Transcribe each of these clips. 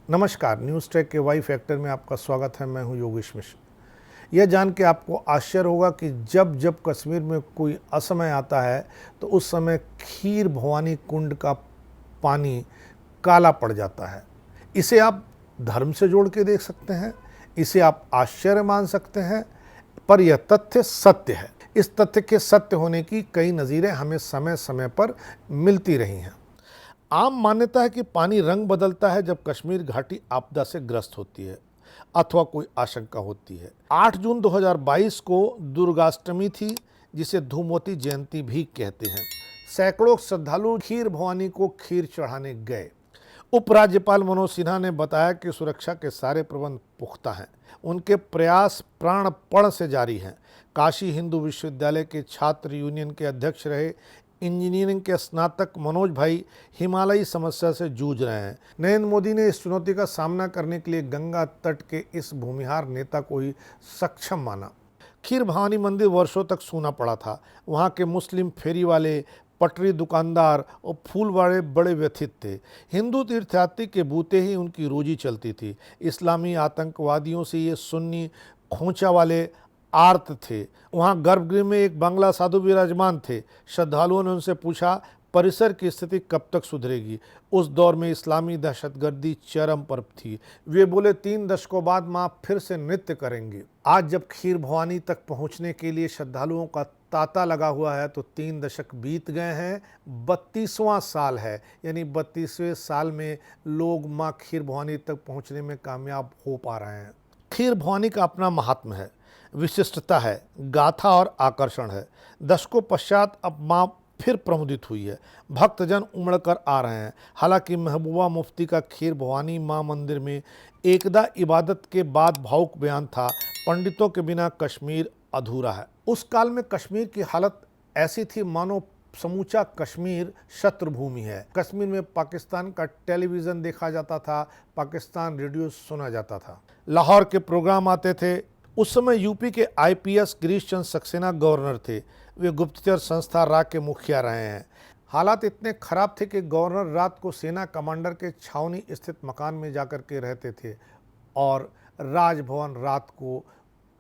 नमस्कार, news track के Y factor में आपका स्वागत है। मैं हूं योगेश मिश्र। यह जान के आपको आश्चर्य होगा कि जब जब कश्मीर में कोई असमय आता है तो उस समय खीर भवानी कुंड का पानी काला पड़ जाता है। इसे आप धर्म से जोड़ के देख सकते हैं, इसे आप आश्चर्य मान सकते हैं, पर यह तथ्य सत्य है। इस तथ्य के सत्य होने की कई नज़ीरें हमें समय समय पर मिलती रही हैं। आम मान्यता है कि पानी रंग बदलता है जब कश्मीर घाटी आपदा से ग्रस्त होती है अथवा कोई आशंका होती है। 8 जून 2022 को दुर्गाष्टमी थी, जिसे धूमवती जयंती भी कहते हैं। सैकड़ों श्रद्धालु खीर भवानी को खीर चढ़ाने गए। उपराज्यपाल मनोज सिन्हा ने बताया कि सुरक्षा के सारे प्रबंध पुख्ता हैं। उनके प्रयास प्राणपण से जारी हैं। काशी हिंदू विश्वविद्यालय के छात्र यूनियन के अध्यक्ष रहे इंजीनियरिंग के स्नातक मनोज भाई हिमालयी समस्या से जूझ रहे हैं। नरेंद्र मोदी ने इस चुनौती का सामना करने के लिए गंगा तट के इस भूमिहार नेता को ही सक्षम माना। खीर भवानी मंदिर वर्षों तक सूना पड़ा था। वहाँ के मुस्लिम फेरी वाले, पटरी दुकानदार और फूल वाले बड़े व्यथित थे। हिंदू तीर्थयात्री के बूते ही उनकी रोजी चलती थी। इस्लामी आतंकवादियों से ये सुन्नी खोंचा वाले आर्त थे। वहाँ गर्भगृह में एक बांग्ला साधु विराजमान थे। श्रद्धालुओं ने उनसे पूछा, परिसर की स्थिति कब तक सुधरेगी? उस दौर में इस्लामी दहशतगर्दी चरम पर थी। वे बोले, 3 दशकों बाद माँ फिर से नृत्य करेंगे। आज जब खीर भवानी तक पहुँचने के लिए श्रद्धालुओं का तांता लगा हुआ है तो 3 दशक बीत गए हैं। 32वां साल है, यानी 32वें साल में लोग माँ खीर भवानी तक पहुँचने में कामयाब हो पा रहे हैं। खीर भवानी का अपना महात्म्य है, विशिष्टता है, गाथा और आकर्षण है। दशकों पश्चात अब माँ फिर प्रमुदित हुई है। भक्तजन उमड़ कर आ रहे हैं। हालांकि महबूबा मुफ्ती का खीर भवानी माँ मंदिर में एकदा इबादत के बाद भावुक बयान था, पंडितों के बिना कश्मीर अधूरा है। उस काल में कश्मीर की हालत ऐसी थी मानो समूचा कश्मीर शत्रुभूमि है। कश्मीर में पाकिस्तान का टेलीविज़न देखा जाता था, पाकिस्तान रेडियो सुना जाता था, लाहौर के प्रोग्राम आते थे। उस समय यूपी के आईपीएस गिरीश चंद्र सक्सेना गवर्नर थे। वे गुप्तचर संस्था रा के मुखिया रहे हैं। हालात इतने खराब थे कि गवर्नर रात को सेना कमांडर के छावनी स्थित मकान में जाकर के रहते थे और राजभवन रात को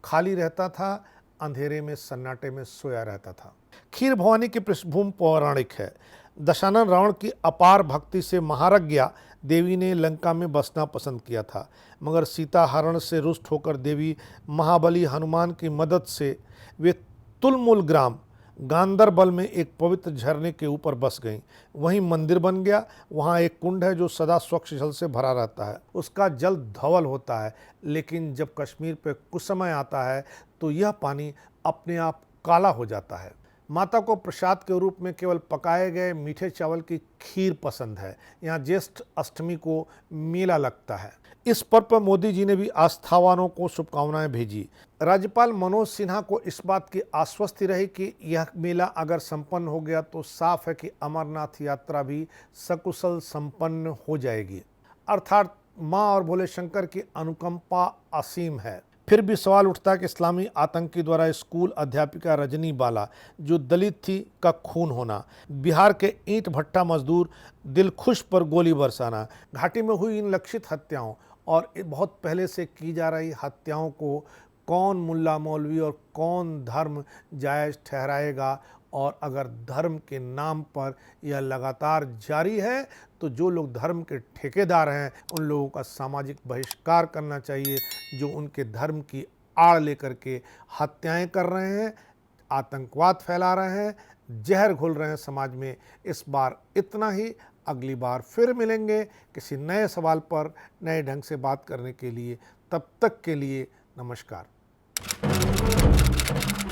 खाली रहता था, अंधेरे में सन्नाटे में सोया रहता था। खीर भवानी की पृष्ठभूमि पौराणिक है। दशानन रावण की अपार भक्ति से महाराज्ञा देवी ने लंका में बसना पसंद किया था, मगर सीता हरण से रुष्ट होकर देवी महाबली हनुमान की मदद से वे तुलमुल ग्राम गांदरबल में एक पवित्र झरने के ऊपर बस गईं। वहीं मंदिर बन गया। वहाँ एक कुंड है जो सदा स्वच्छ जल से भरा रहता है। उसका जल धवल होता है, लेकिन जब कश्मीर पे कुछ समय आता है तो यह पानी अपने आप काला हो जाता है। माता को प्रसाद के रूप में केवल पकाए गए मीठे चावल की खीर पसंद है। यहाँ ज्येष्ठ अष्टमी को मेला लगता है। इस पर्व पर मोदी जी ने भी आस्थावानों को शुभकामनाएं भेजी। राज्यपाल मनोज सिन्हा को इस बात की आश्वस्ति रही कि यह मेला अगर संपन्न हो गया तो साफ है कि अमरनाथ यात्रा भी सकुशल संपन्न हो जाएगी। अर्थात माँ और भोले शंकर की अनुकंपा असीम है। फिर भी सवाल उठता है कि इस्लामी आतंकी द्वारा स्कूल अध्यापिका रजनी बाला, जो दलित थी, का खून होना, बिहार के ईंट भट्टा मजदूर दिलखुश पर गोली बरसाना, घाटी में हुई इन लक्षित हत्याओं और बहुत पहले से की जा रही हत्याओं को कौन मुल्ला मौलवी और कौन धर्म जायज़ ठहराएगा? और अगर धर्म के नाम पर यह लगातार जारी है तो जो लोग धर्म के ठेकेदार हैं उन लोगों का सामाजिक बहिष्कार करना चाहिए, जो उनके धर्म की आड़ लेकर के हत्याएं कर रहे हैं, आतंकवाद फैला रहे हैं, जहर घोल रहे हैं समाज में। इस बार इतना ही। अगली बार फिर मिलेंगे किसी नए सवाल पर नए ढंग से बात करने के लिए। तब तक के लिए नमस्कार।